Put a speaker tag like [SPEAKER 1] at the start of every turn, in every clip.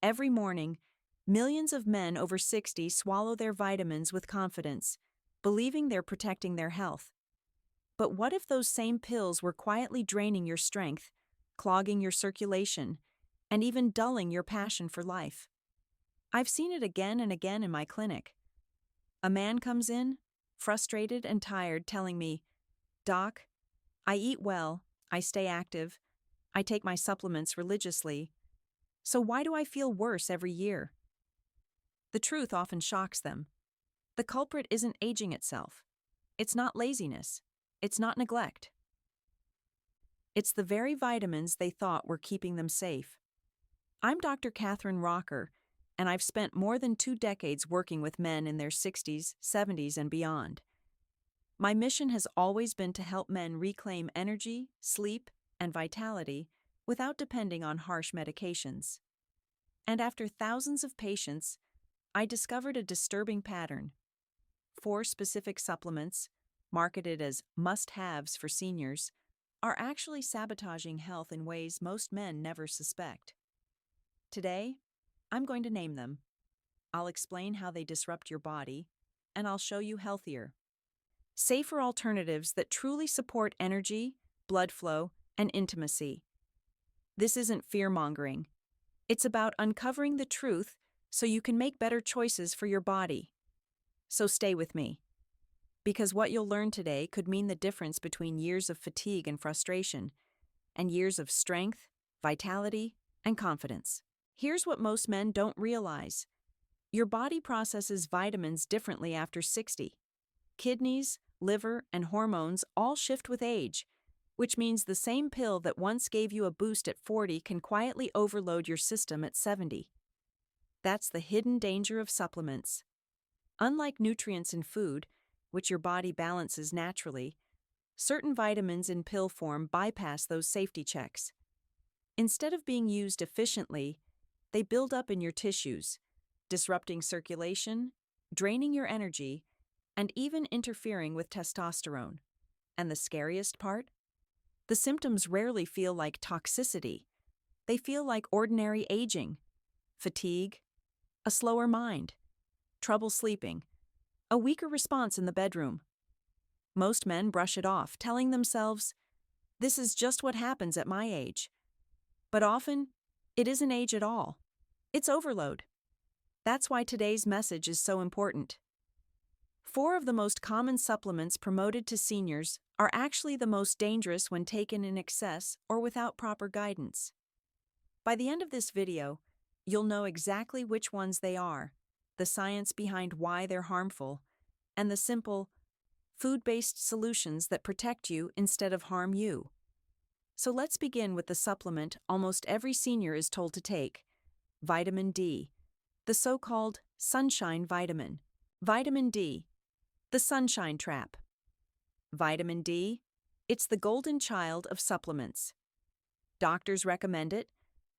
[SPEAKER 1] Every morning, millions of men over 60 swallow their vitamins with confidence, believing they're protecting their health. But what if those same pills were quietly draining your strength, clogging your circulation, and even dulling your passion for life? I've seen it again and again in my clinic. A man comes in, frustrated and tired, telling me, "Doc, I eat well, I stay active, I take my supplements religiously, so why do I feel worse every year?" The truth often shocks them. The culprit isn't aging itself. It's not laziness. It's not neglect. It's the very vitamins they thought were keeping them safe. I'm Dr. Catherine Rocker, and I've spent more than 2 decades working with men in their 60s, 70s, and beyond. My mission has always been to help men reclaim energy, sleep, and vitality without depending on harsh medications. And after thousands of patients, I discovered a disturbing pattern. 4 specific supplements, marketed as must-haves for seniors, are actually sabotaging health in ways most men never suspect. Today, I'm going to name them. I'll explain how they disrupt your body, and I'll show you healthier, safer alternatives that truly support energy, blood flow, and intimacy. This isn't fear-mongering. It's about uncovering the truth so you can make better choices for your body. So stay with me, because what you'll learn today could mean the difference between years of fatigue and frustration, and years of strength, vitality, and confidence. Here's what most men don't realize. Your body processes vitamins differently after 60. Kidneys, liver, and hormones all shift with age, which means the same pill that once gave you a boost at 40 can quietly overload your system at 70. That's the hidden danger of supplements. Unlike nutrients in food, which your body balances naturally, certain vitamins in pill form bypass those safety checks. Instead of being used efficiently, they build up in your tissues, disrupting circulation, draining your energy, and even interfering with testosterone. And the scariest part? The symptoms rarely feel like toxicity. They feel like ordinary aging, fatigue, a slower mind, trouble sleeping, a weaker response in the bedroom. Most men brush it off, telling themselves, "This is just what happens at my age." But often, it isn't age at all. It's overload. That's why today's message is so important. 4 of the most common supplements promoted to seniors are actually the most dangerous when taken in excess or without proper guidance. By the end of this video, you'll know exactly which ones they are, the science behind why they're harmful, and the simple, food-based solutions that protect you instead of harm you. So let's begin with the supplement almost every senior is told to take: vitamin D, the so-called sunshine vitamin. Vitamin D, the sunshine trap. Vitamin D, it's the golden child of supplements. Doctors recommend it,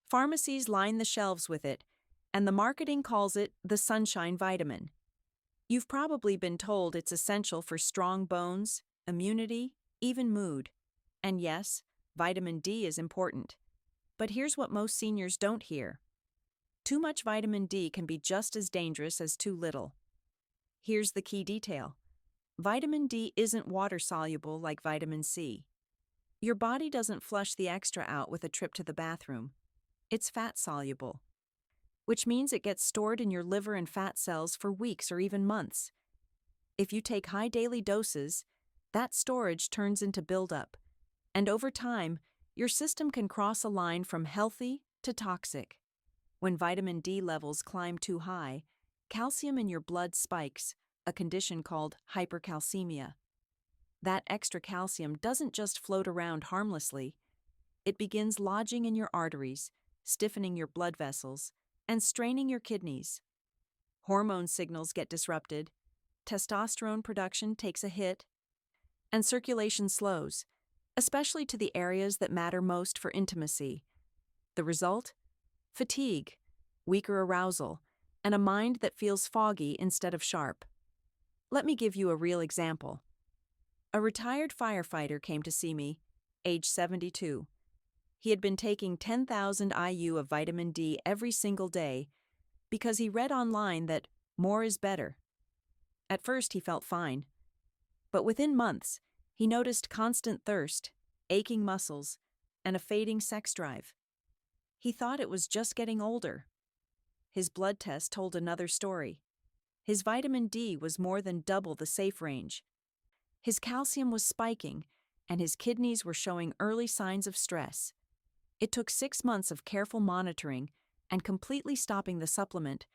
[SPEAKER 1] pharmacies line the shelves with it, and the marketing calls it the sunshine vitamin. You've probably been told it's essential for strong bones, immunity, even mood. And yes, vitamin D is important. But here's what most seniors don't hear. Too much vitamin D can be just as dangerous as too little. Here's the key detail. Vitamin D isn't water-soluble like vitamin C. Your body doesn't flush the extra out with a trip to the bathroom. It's fat-soluble, which means it gets stored in your liver and fat cells for weeks or even months. If you take high daily doses, that storage turns into buildup, and over time, your system can cross a line from healthy to toxic. When vitamin D levels climb too high, calcium in your blood spikes, a condition called hypercalcemia. That extra calcium doesn't just float around harmlessly. It begins lodging in your arteries, stiffening your blood vessels, and straining your kidneys. Hormone signals get disrupted, testosterone production takes a hit, and circulation slows, especially to the areas that matter most for intimacy. The result? Fatigue, weaker arousal, and a mind that feels foggy instead of sharp. Let me give you a real example. A retired firefighter came to see me, age 72. He had been taking 10,000 IU of vitamin D every single day because he read online that more is better. At first, he felt fine. But within months, he noticed constant thirst, aching muscles, and a fading sex drive. He thought it was just getting older. His blood test told another story. His vitamin D was more than double the safe range. His calcium was spiking, and his kidneys were showing early signs of stress. It took 6 months of careful monitoring and completely stopping the supplement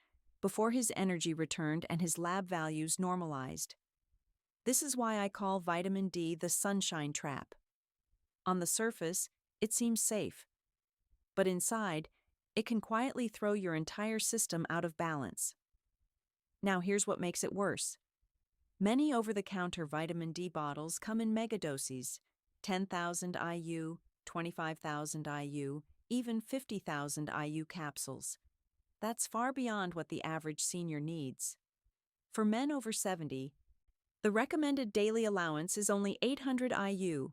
[SPEAKER 1] before his energy returned and his lab values normalized. This is why I call vitamin D the sunshine trap. On the surface, it seems safe. But inside, it can quietly throw your entire system out of balance. Now here's what makes it worse. Many over-the-counter vitamin D bottles come in megadoses, 10,000 IU, 25,000 IU, even 50,000 IU capsules. That's far beyond what the average senior needs. For men over 70, the recommended daily allowance is only 800 IU.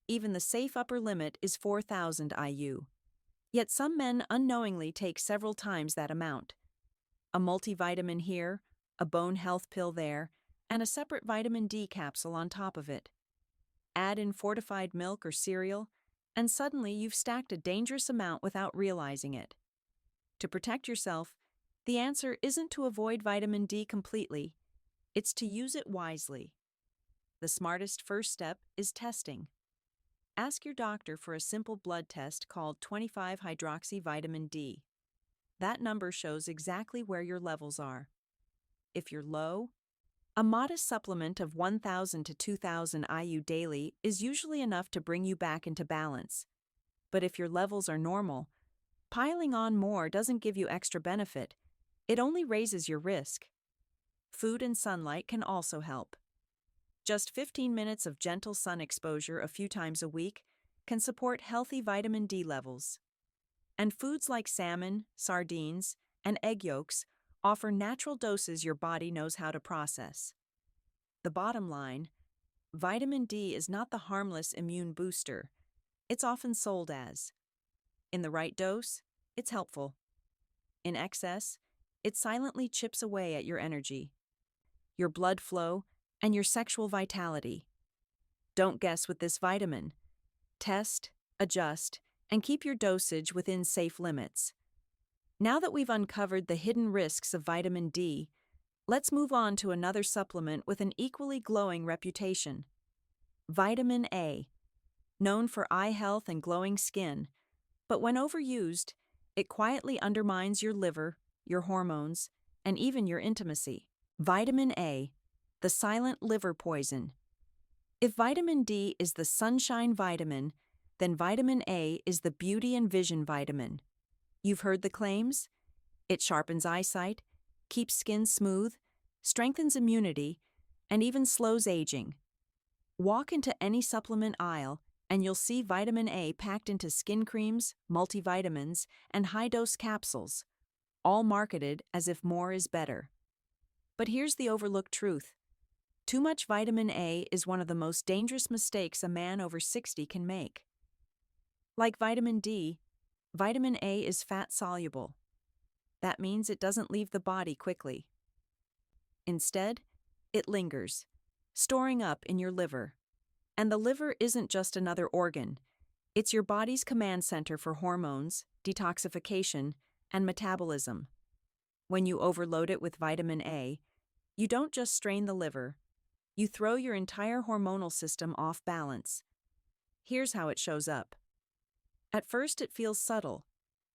[SPEAKER 1] Even the safe upper limit is 4,000 IU. Yet some men unknowingly take several times that amount. A multivitamin here, a bone health pill there, and a separate vitamin D capsule on top of it. Add in fortified milk or cereal, and suddenly you've stacked a dangerous amount without realizing it. To protect yourself, the answer isn't to avoid vitamin D completely, it's to use it wisely. The smartest first step is testing. Ask your doctor for a simple blood test called 25-hydroxyvitamin D. That number shows exactly where your levels are. If you're low, a modest supplement of 1,000 to 2,000 IU daily is usually enough to bring you back into balance. But if your levels are normal, piling on more doesn't give you extra benefit, it only raises your risk. Food and sunlight can also help. Just 15 minutes of gentle sun exposure a few times a week can support healthy vitamin D levels. And foods like salmon, sardines, and egg yolks offer natural doses your body knows how to process. The bottom line, vitamin D is not the harmless immune booster it's often sold as. In the right dose, it's helpful. In excess, it silently chips away at your energy, your blood flow, and your sexual vitality. Don't guess with this vitamin. Test, adjust, and keep your dosage within safe limits. Now that we've uncovered the hidden risks of vitamin D, let's move on to another supplement with an equally glowing reputation. Vitamin A, known for eye health and glowing skin, but when overused, it quietly undermines your liver, your hormones, and even your intimacy. Vitamin A, the silent liver poison. If vitamin D is the sunshine vitamin, then vitamin A is the beauty and vision vitamin. You've heard the claims? It sharpens eyesight, keeps skin smooth, strengthens immunity, and even slows aging. Walk into any supplement aisle, and you'll see vitamin A packed into skin creams, multivitamins, and high-dose capsules, all marketed as if more is better. But here's the overlooked truth. Too much vitamin A is one of the most dangerous mistakes a man over 60 can make. Like vitamin D, vitamin A is fat-soluble. That means it doesn't leave the body quickly. Instead, it lingers, storing up in your liver. And the liver isn't just another organ. It's your body's command center for hormones, detoxification, and metabolism. When you overload it with vitamin A, you don't just strain the liver, you throw your entire hormonal system off balance. Here's how it shows up. At first, it feels subtle.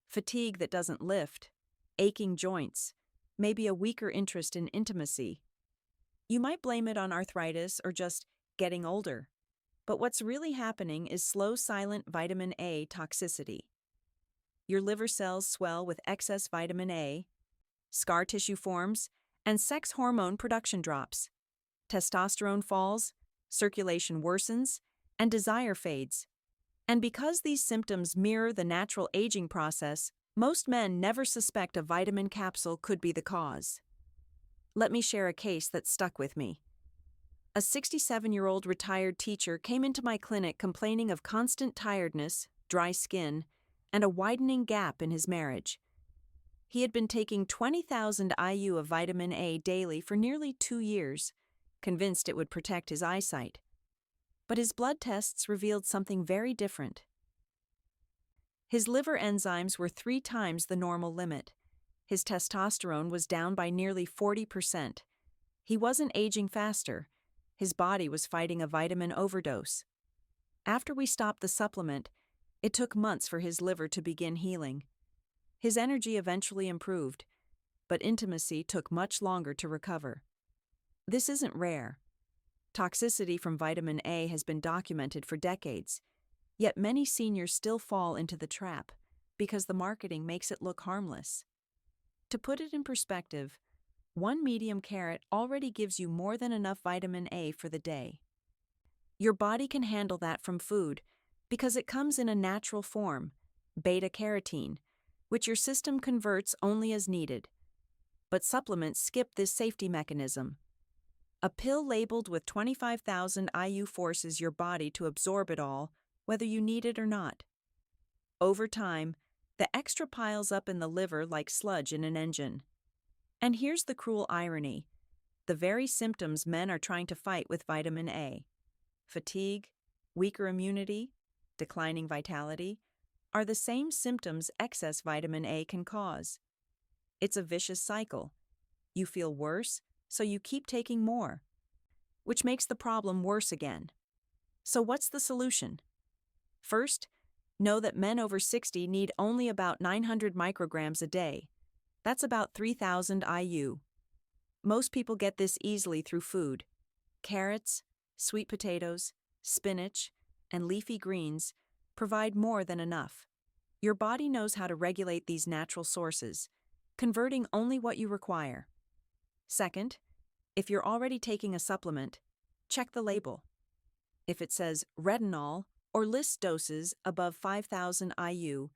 [SPEAKER 1] Fatigue that doesn't lift, aching joints, maybe a weaker interest in intimacy. You might blame it on arthritis or just getting older. But what's really happening is slow, silent vitamin A toxicity. Your liver cells swell with excess vitamin A, scar tissue forms, and sex hormone production drops. Testosterone falls, circulation worsens, and desire fades. And because these symptoms mirror the natural aging process, most men never suspect a vitamin capsule could be the cause. Let me share a case that stuck with me. A 67-year-old retired teacher came into my clinic complaining of constant tiredness, dry skin, and a widening gap in his marriage. He had been taking 20,000 IU of vitamin A daily for nearly 2 years, convinced it would protect his eyesight. But his blood tests revealed something very different. His liver enzymes were 3 times the normal limit. His testosterone was down by nearly 40%. He wasn't aging faster. His body was fighting a vitamin overdose. After we stopped the supplement, it took months for his liver to begin healing. His energy eventually improved, but intimacy took much longer to recover. This isn't rare. Toxicity from vitamin A has been documented for decades, yet many seniors still fall into the trap because the marketing makes it look harmless. To put it in perspective, 1 medium carrot already gives you more than enough vitamin A for the day. Your body can handle that from food because it comes in a natural form, beta-carotene, which your system converts only as needed. But supplements skip this safety mechanism. A pill labeled with 25,000 IU forces your body to absorb it all, whether you need it or not. Over time, the extra piles up in the liver like sludge in an engine. And here's the cruel irony. The very symptoms men are trying to fight with vitamin A, fatigue, weaker immunity, declining vitality, are the same symptoms excess vitamin A can cause. It's a vicious cycle. You feel worse, so you keep taking more, which makes the problem worse again. So what's the solution? First, know that men over 60 need only about 900 micrograms a day. That's about 3,000 IU. Most people get this easily through food. Carrots, sweet potatoes, spinach, and leafy greens provide more than enough. Your body knows how to regulate these natural sources, converting only what you require. Second, if you're already taking a supplement, check the label. If it says retinol or lists doses above 5,000 IU,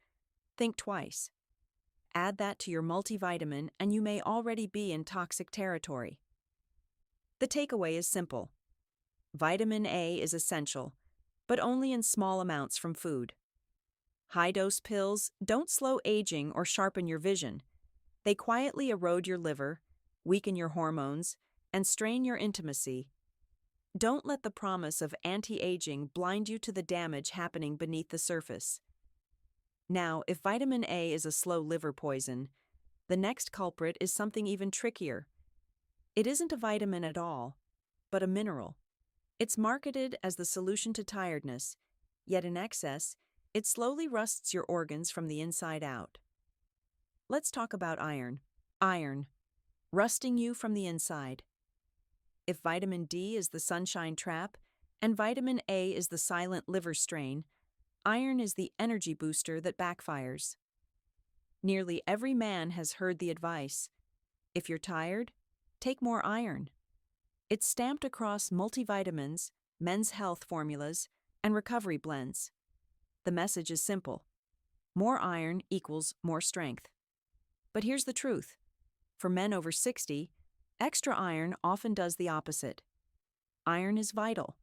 [SPEAKER 1] think twice. Add that to your multivitamin and you may already be in toxic territory. The takeaway is simple. Vitamin A is essential, but only in small amounts from food. High-dose pills don't slow aging or sharpen your vision. They quietly erode your liver, weaken your hormones, and strain your intimacy. Don't let the promise of anti-aging blind you to the damage happening beneath the surface. Now, if vitamin A is a slow liver poison, the next culprit is something even trickier. It isn't a vitamin at all, but a mineral. It's marketed as the solution to tiredness, yet in excess, it slowly rusts your organs from the inside out. Let's talk about iron. Iron, rusting you from the inside. If vitamin D is the sunshine trap, and vitamin A is the silent liver strain, iron is the energy booster that backfires. Nearly every man has heard the advice, if you're tired, take more iron. It's stamped across multivitamins, men's health formulas, and recovery blends. The message is simple. More iron equals more strength. But here's the truth. For men over 60, extra iron often does the opposite. Iron is vital.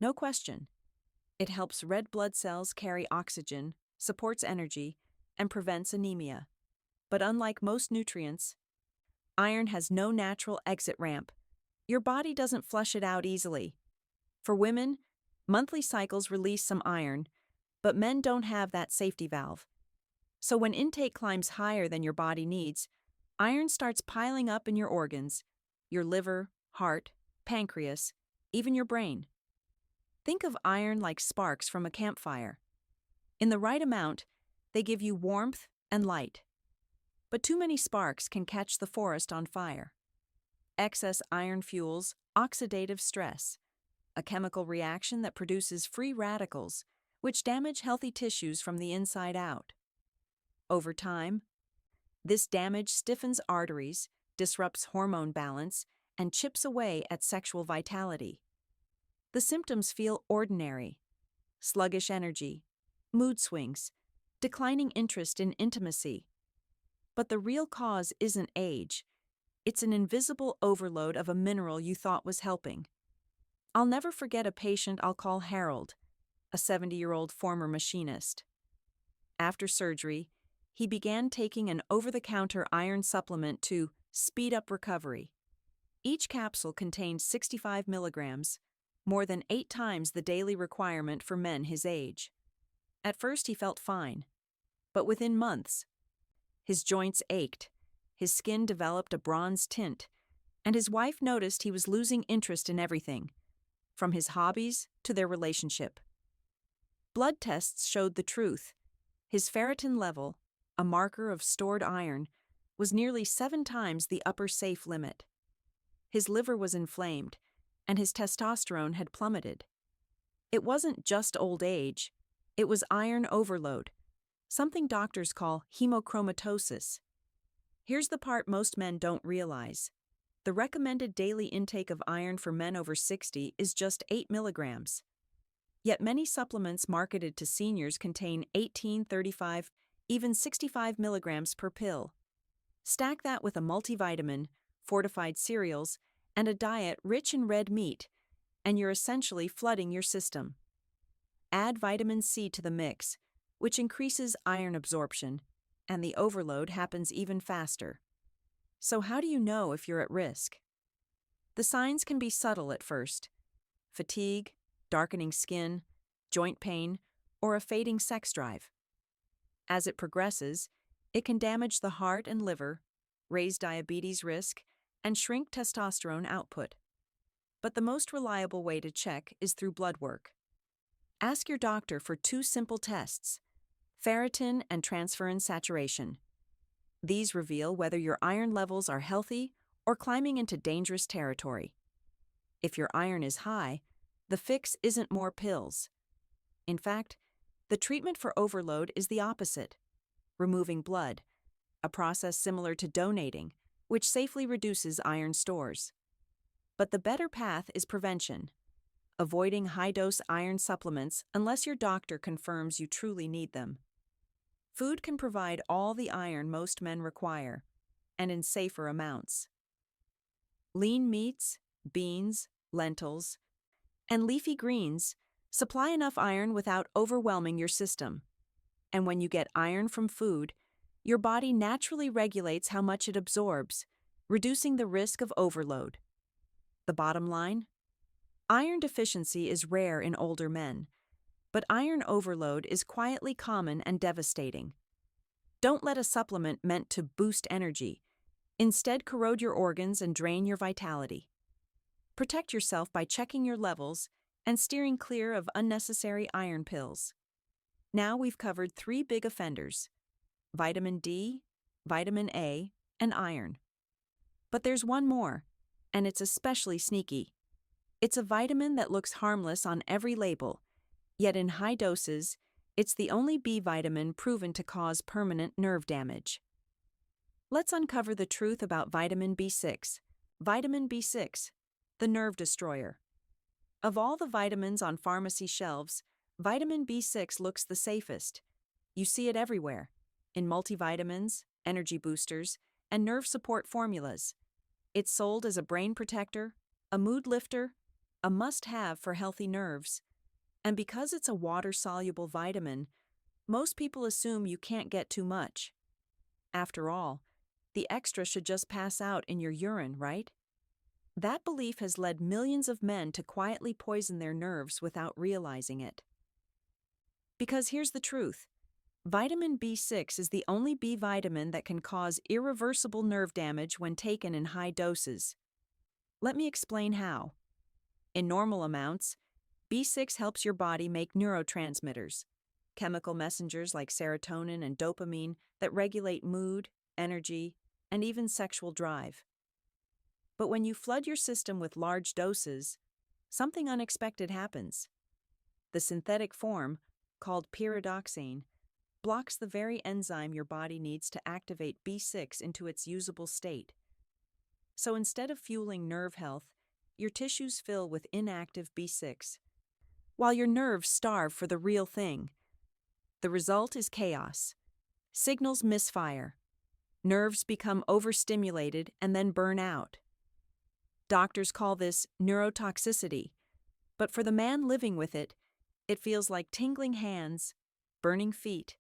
[SPEAKER 1] No question. It helps red blood cells carry oxygen, supports energy, and prevents anemia. But unlike most nutrients, iron has no natural exit ramp. Your body doesn't flush it out easily. For women, monthly cycles release some iron, but men don't have that safety valve. So when intake climbs higher than your body needs, iron starts piling up in your organs, your liver, heart, pancreas, even your brain. Think of iron like sparks from a campfire. In the right amount, they give you warmth and light. But too many sparks can catch the forest on fire. Excess iron fuels oxidative stress, a chemical reaction that produces free radicals, which damage healthy tissues from the inside out. Over time, this damage stiffens arteries, disrupts hormone balance, and chips away at sexual vitality. The symptoms feel ordinary: sluggish energy, mood swings, declining interest in intimacy. But the real cause isn't age. It's an invisible overload of a mineral you thought was helping. I'll never forget a patient I'll call Harold, a 70-year-old former machinist. After surgery, he began taking an over-the-counter iron supplement to speed up recovery. Each capsule contained 65 milligrams, more than 8 times the daily requirement for men his age. At first he felt fine, but within months, his joints ached, his skin developed a bronze tint, and his wife noticed he was losing interest in everything, from his hobbies to their relationship. Blood tests showed the truth. His ferritin level, a marker of stored iron, was nearly 7 times the upper safe limit. His liver was inflamed, and his testosterone had plummeted. It wasn't just old age, it was iron overload, something doctors call hemochromatosis. Here's the part most men don't realize. The recommended daily intake of iron for men over 60 is just 8 milligrams. Yet many supplements marketed to seniors contain 18, 35, even 65 milligrams per pill. Stack that with a multivitamin, fortified cereals, and a diet rich in red meat, and you're essentially flooding your system. Add vitamin C to the mix, which increases iron absorption, and the overload happens even faster. So how do you know if you're at risk? The signs can be subtle at first: fatigue, darkening skin, joint pain, or a fading sex drive. As it progresses, it can damage the heart and liver, raise diabetes risk, and shrink testosterone output. But the most reliable way to check is through blood work. Ask your doctor for 2 simple tests: ferritin and transferrin saturation. These reveal whether your iron levels are healthy or climbing into dangerous territory. If your iron is high, the fix isn't more pills. In fact, the treatment for overload is the opposite: removing blood, a process similar to donating, which safely reduces iron stores. But the better path is prevention, avoiding high-dose iron supplements unless your doctor confirms you truly need them. Food can provide all the iron most men require, and in safer amounts. Lean meats, beans, lentils, and leafy greens supply enough iron without overwhelming your system. And when you get iron from food, your body naturally regulates how much it absorbs, reducing the risk of overload. The bottom line? Iron deficiency is rare in older men, but iron overload is quietly common and devastating. Don't let a supplement meant to boost energy instead corrode your organs and drain your vitality. Protect yourself by checking your levels and steering clear of unnecessary iron pills. Now we've covered 3 big offenders: vitamin D, vitamin A, and iron. But there's one more, and it's especially sneaky. It's a vitamin that looks harmless on every label, yet in high doses, it's the only B vitamin proven to cause permanent nerve damage. Let's uncover the truth about vitamin B6. Vitamin B6, the nerve destroyer. Of all the vitamins on pharmacy shelves, vitamin B6 looks the safest. You see it everywhere, in multivitamins, energy boosters, and nerve support formulas. It's sold as a brain protector, a mood lifter, a must-have for healthy nerves. And because it's a water-soluble vitamin, most people assume you can't get too much. After all, the extra should just pass out in your urine, right? That belief has led millions of men to quietly poison their nerves without realizing it. Because here's the truth: vitamin B6 is the only B vitamin that can cause irreversible nerve damage when taken in high doses. Let me explain how. In normal amounts, B6 helps your body make neurotransmitters, chemical messengers like serotonin and dopamine that regulate mood, energy, and even sexual drive. But when you flood your system with large doses, something unexpected happens. The synthetic form, called pyridoxine, blocks the very enzyme your body needs to activate B6 into its usable state. So instead of fueling nerve health, your tissues fill with inactive B6, while your nerves starve for the real thing. The result is chaos. Signals misfire. Nerves become overstimulated and then burn out. Doctors call this neurotoxicity, but for the man living with it, it feels like tingling hands, burning feet,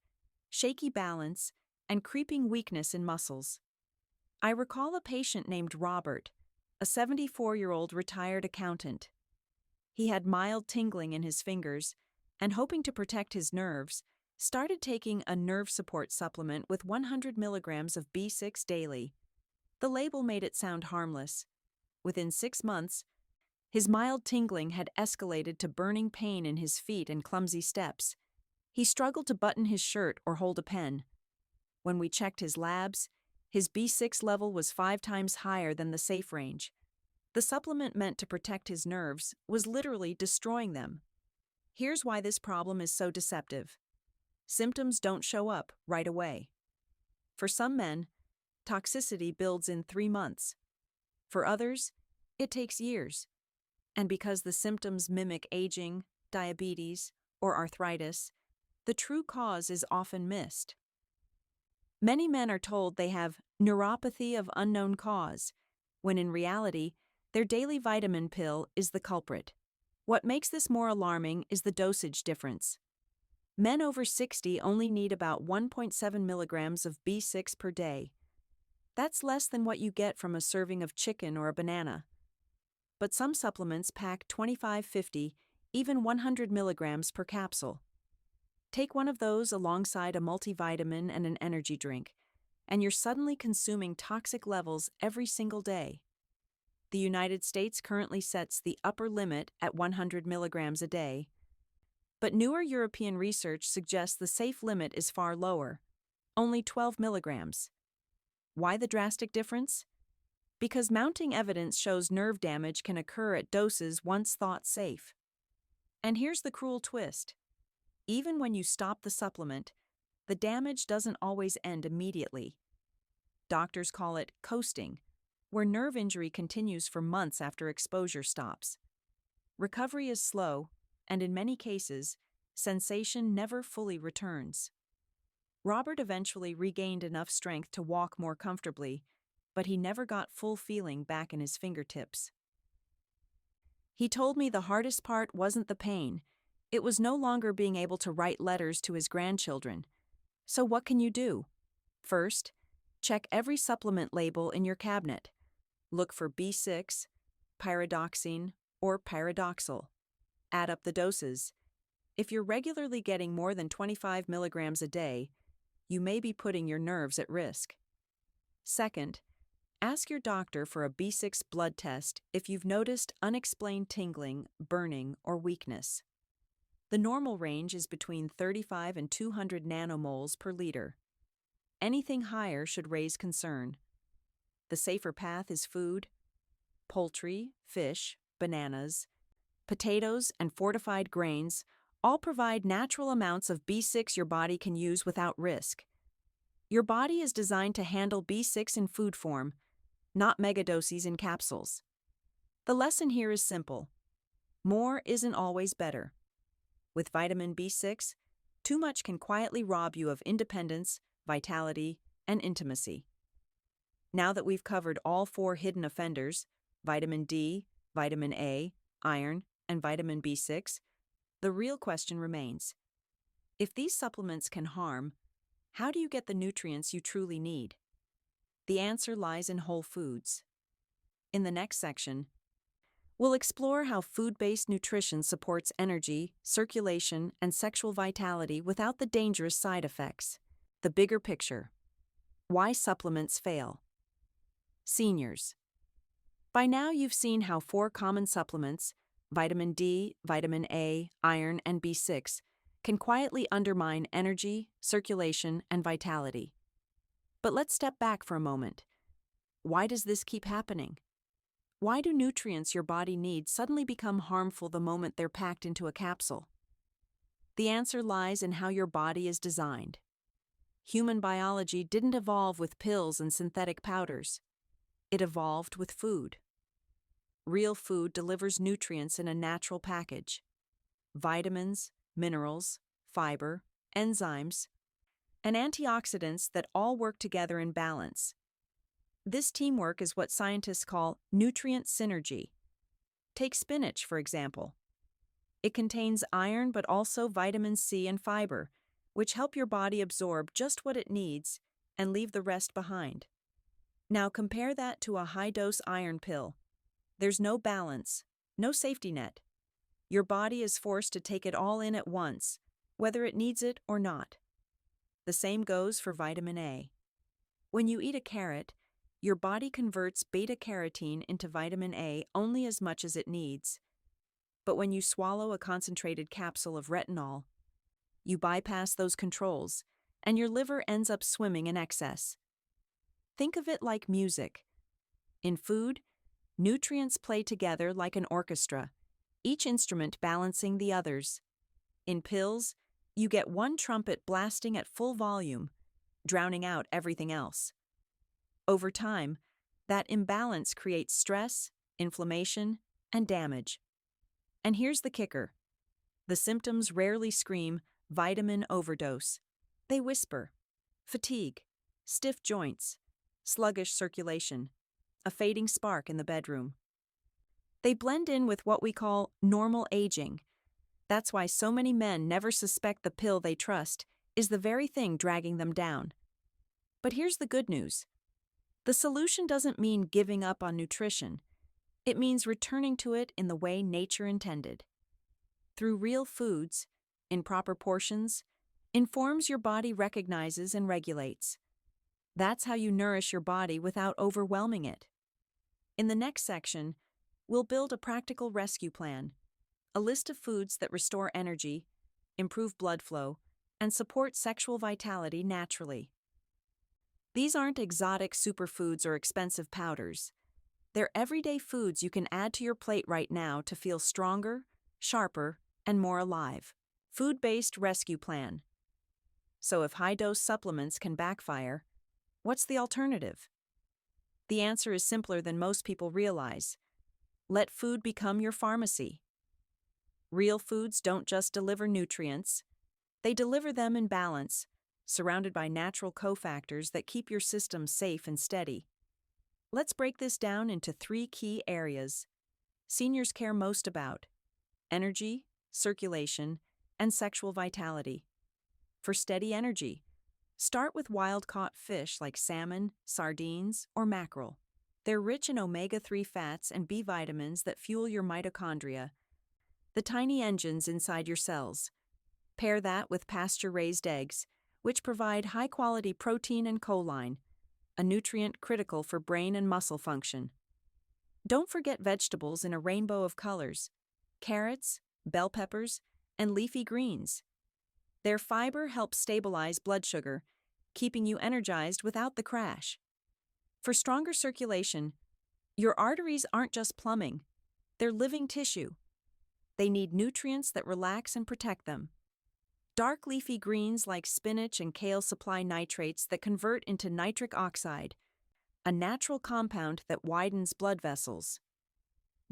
[SPEAKER 1] shaky balance, and creeping weakness in muscles. I recall a patient named Robert, a 74-year-old retired accountant. He had mild tingling in his fingers, and hoping to protect his nerves, started taking a nerve support supplement with 100 milligrams of B6 daily. The label made it sound harmless. Within 6 months, his mild tingling had escalated to burning pain in his feet and clumsy steps. He struggled to button his shirt or hold a pen. When we checked his labs, his B6 level was 5 times higher than the safe range. The supplement meant to protect his nerves was literally destroying them. Here's why this problem is so deceptive. Symptoms don't show up right away. For some men, toxicity builds in 3 months. For others, it takes years. And because the symptoms mimic aging, diabetes, or arthritis, the true cause is often missed. Many men are told they have neuropathy of unknown cause, when in reality, their daily vitamin pill is the culprit. What makes this more alarming is the dosage difference. Men over 60 only need about 1.7 milligrams of B6 per day. That's less than what you get from a serving of chicken or a banana. But some supplements pack 25, 50, even 100 milligrams per capsule. Take one of those alongside a multivitamin and an energy drink, and you're suddenly consuming toxic levels every single day. The United States currently sets the upper limit at 100 milligrams a day, but newer European research suggests the safe limit is far lower, only 12 milligrams. Why the drastic difference? Because mounting evidence shows nerve damage can occur at doses once thought safe. And here's the cruel twist. Even when you stop the supplement, the damage doesn't always end immediately. Doctors call it coasting, where nerve injury continues for months after exposure stops. Recovery is slow, and in many cases, sensation never fully returns. Robert eventually regained enough strength to walk more comfortably, but he never got full feeling back in his fingertips. He told me the hardest part wasn't the pain. It was no longer being able to write letters to his grandchildren. So what can you do? First, check every supplement label in your cabinet. Look for B6, pyridoxine, or pyridoxal. Add up the doses. If you're regularly getting more than 25 milligrams a day, you may be putting your nerves at risk. Second, ask your doctor for a B6 blood test if you've noticed unexplained tingling, burning, or weakness. The normal range is between 35 and 200 nanomoles per liter. Anything higher should raise concern. The safer path is food. Poultry, fish, bananas, potatoes, and fortified grains all provide natural amounts of B6 your body can use without risk. Your body is designed to handle B6 in food form, not megadoses in capsules. The lesson here is simple. More isn't always better. With vitamin B6, too much can quietly rob you of independence, vitality, and intimacy. Now that we've covered all 4 hidden offenders, vitamin D, vitamin A, iron, and vitamin B6, the real question remains. If these supplements can harm, how do you get the nutrients you truly need? The answer lies in whole foods. In the next section, we'll explore how food-based nutrition supports energy, circulation, and sexual vitality without the dangerous side effects. The bigger picture. Why supplements fail. Seniors. By now you've seen how 4 common supplements, vitamin D, vitamin A, iron, and B6, can quietly undermine energy, circulation, and vitality. But let's step back for a moment. Why does this keep happening? Why do nutrients your body needs suddenly become harmful the moment they're packed into a capsule? The answer lies in how your body is designed. Human biology didn't evolve with pills and synthetic powders. It evolved with food. Real food delivers nutrients in a natural package. Vitamins, minerals, fiber, enzymes, and antioxidants that all work together in balance. This teamwork is what scientists call nutrient synergy. Take spinach, for example. It contains iron but also vitamin C and fiber, which help your body absorb just what it needs and leave the rest behind. Now compare that to a high-dose iron pill. There's no balance, no safety net. Your body is forced to take it all in at once, whether it needs it or not. The same goes for vitamin A. When you eat a carrot, your body converts beta-carotene into vitamin A only as much as it needs. But when you swallow a concentrated capsule of retinol, you bypass those controls, and your liver ends up swimming in excess. Think of it like music. In food, nutrients play together like an orchestra, each instrument balancing the others. In pills, you get one trumpet blasting at full volume, drowning out everything else. Over time, that imbalance creates stress, inflammation, and damage. And here's the kicker. The symptoms rarely scream vitamin overdose. They whisper fatigue, stiff joints, sluggish circulation, a fading spark in the bedroom. They blend in with what we call normal aging. That's why so many men never suspect the pill they trust is the very thing dragging them down. But here's the good news. The solution doesn't mean giving up on nutrition. It means returning to it in the way nature intended. Through real foods, in proper portions, in forms your body recognizes and regulates. That's how you nourish your body without overwhelming it. In the next section, we'll build a practical rescue plan, a list of foods that restore energy, improve blood flow, and support sexual vitality naturally. These aren't exotic superfoods or expensive powders. They're everyday foods you can add to your plate right now to feel stronger, sharper, and more alive. Food-based rescue plan. So if high-dose supplements can backfire, what's the alternative? The answer is simpler than most people realize. Let food become your pharmacy. Real foods don't just deliver nutrients, they deliver them in balance, surrounded by natural cofactors that keep your system safe and steady. Let's break this down into 3 key areas seniors care most about: energy, circulation, and sexual vitality. For steady energy, start with wild-caught fish like salmon, sardines, or mackerel. They're rich in omega-3 fats and B vitamins that fuel your mitochondria, the tiny engines inside your cells. Pair that with pasture-raised eggs, which provide high-quality protein and choline, a nutrient critical for brain and muscle function. Don't forget vegetables in a rainbow of colors: carrots, bell peppers, and leafy greens. Their fiber helps stabilize blood sugar, keeping you energized without the crash. For stronger circulation, your arteries aren't just plumbing, they're living tissue. They need nutrients that relax and protect them. Dark leafy greens like spinach and kale supply nitrates that convert into nitric oxide, a natural compound that widens blood vessels.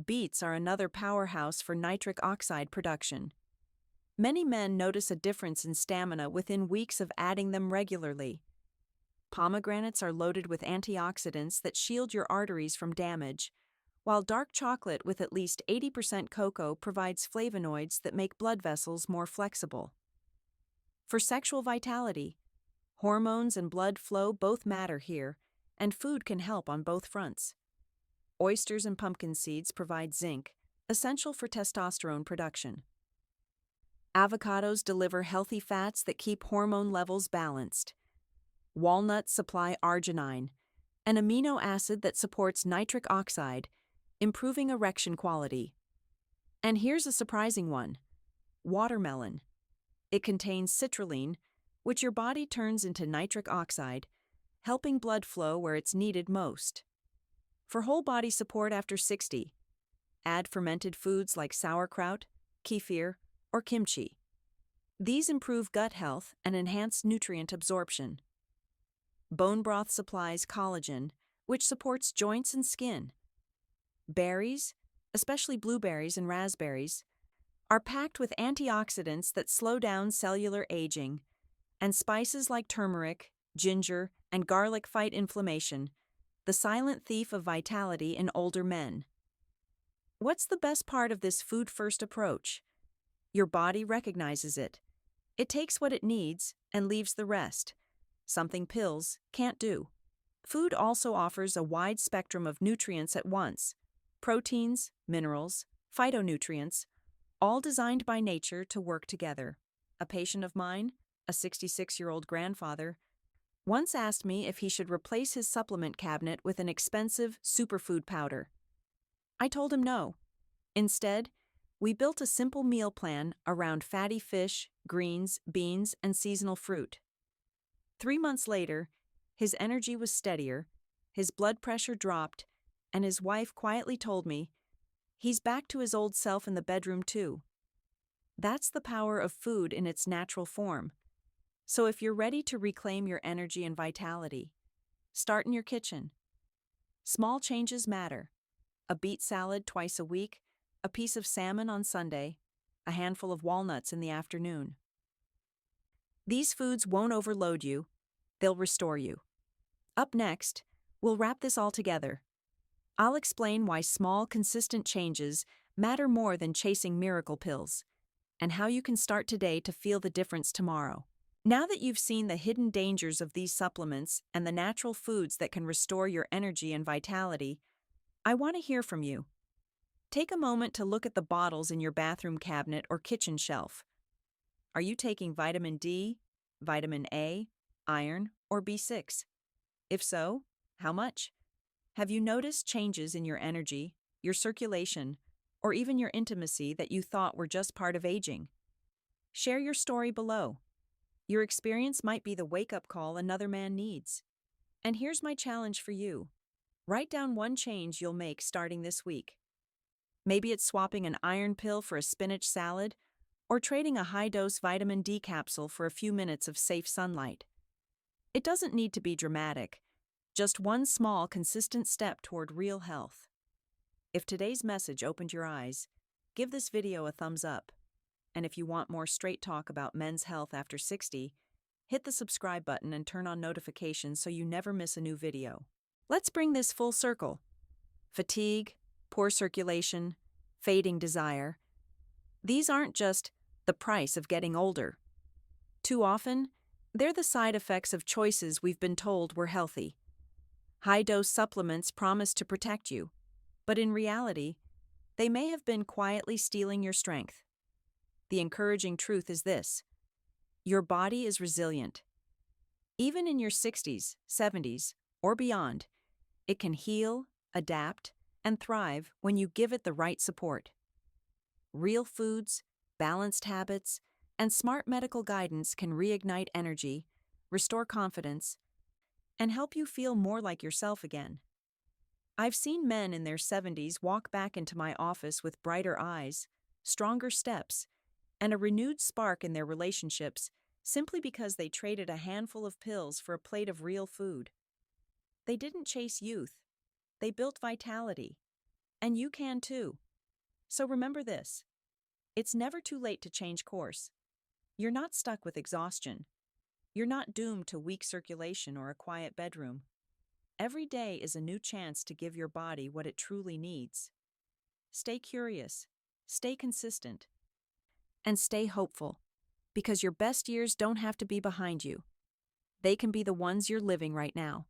[SPEAKER 1] Beets are another powerhouse for nitric oxide production. Many men notice a difference in stamina within weeks of adding them regularly. Pomegranates are loaded with antioxidants that shield your arteries from damage, while dark chocolate with at least 80% cocoa provides flavonoids that make blood vessels more flexible. For sexual vitality, hormones and blood flow both matter here, and food can help on both fronts. Oysters and pumpkin seeds provide zinc, essential for testosterone production. Avocados deliver healthy fats that keep hormone levels balanced. Walnuts supply arginine, an amino acid that supports nitric oxide, improving erection quality. And here's a surprising one: watermelon. It contains citrulline, which your body turns into nitric oxide, helping blood flow where it's needed most. For whole body support after 60, add fermented foods like sauerkraut, kefir, or kimchi. These improve gut health and enhance nutrient absorption. Bone broth supplies collagen, which supports joints and skin. Berries, especially blueberries and raspberries, are packed with antioxidants that slow down cellular aging, and spices like turmeric, ginger, and garlic fight inflammation, the silent thief of vitality in older men. What's the best part of this food-first approach? Your body recognizes it. It takes what it needs and leaves the rest, something pills can't do. Food also offers a wide spectrum of nutrients at once: proteins, minerals, phytonutrients, all designed by nature to work together. A patient of mine, a 66-year-old grandfather, once asked me if he should replace his supplement cabinet with an expensive superfood powder. I told him no. Instead, we built a simple meal plan around fatty fish, greens, beans, and seasonal fruit. 3 months later, his energy was steadier, his blood pressure dropped, and his wife quietly told me, "He's back to his old self in the bedroom too." That's the power of food in its natural form. So if you're ready to reclaim your energy and vitality, start in your kitchen. Small changes matter. A beet salad twice a week, a piece of salmon on Sunday, a handful of walnuts in the afternoon. These foods won't overload you, they'll restore you. Up next, we'll wrap this all together. I'll explain why small, consistent changes matter more than chasing miracle pills, and how you can start today to feel the difference tomorrow. Now that you've seen the hidden dangers of these supplements and the natural foods that can restore your energy and vitality, I want to hear from you. Take a moment to look at the bottles in your bathroom cabinet or kitchen shelf. Are you taking vitamin D, vitamin A, iron, or B6? If so, how much? Have you noticed changes in your energy, your circulation, or even your intimacy that you thought were just part of aging? Share your story below. Your experience might be the wake-up call another man needs. And here's my challenge for you. Write down one change you'll make starting this week. Maybe it's swapping an iron pill for a spinach salad, or trading a high-dose vitamin D capsule for a few minutes of safe sunlight. It doesn't need to be dramatic, just one small, consistent step toward real health. If today's message opened your eyes, give this video a thumbs up. And if you want more straight talk about men's health after 60, hit the subscribe button and turn on notifications so you never miss a new video. Let's bring this full circle. Fatigue, poor circulation, fading desire. These aren't just the price of getting older. Too often, they're the side effects of choices we've been told were healthy. High-dose supplements promise to protect you, but in reality, they may have been quietly stealing your strength. The encouraging truth is this: your body is resilient. Even in your 60s, 70s, or beyond, it can heal, adapt, and thrive when you give it the right support. Real foods, balanced habits, and smart medical guidance can reignite energy, restore confidence, and help you feel more like yourself again. I've seen men in their 70s walk back into my office with brighter eyes, stronger steps, and a renewed spark in their relationships simply because they traded a handful of pills for a plate of real food. They didn't chase youth, they built vitality. And you can too. So remember this: it's never too late to change course. You're not stuck with exhaustion. You're not doomed to weak circulation or a quiet bedroom. Every day is a new chance to give your body what it truly needs. Stay curious, stay consistent, and stay hopeful, because your best years don't have to be behind you. They can be the ones you're living right now.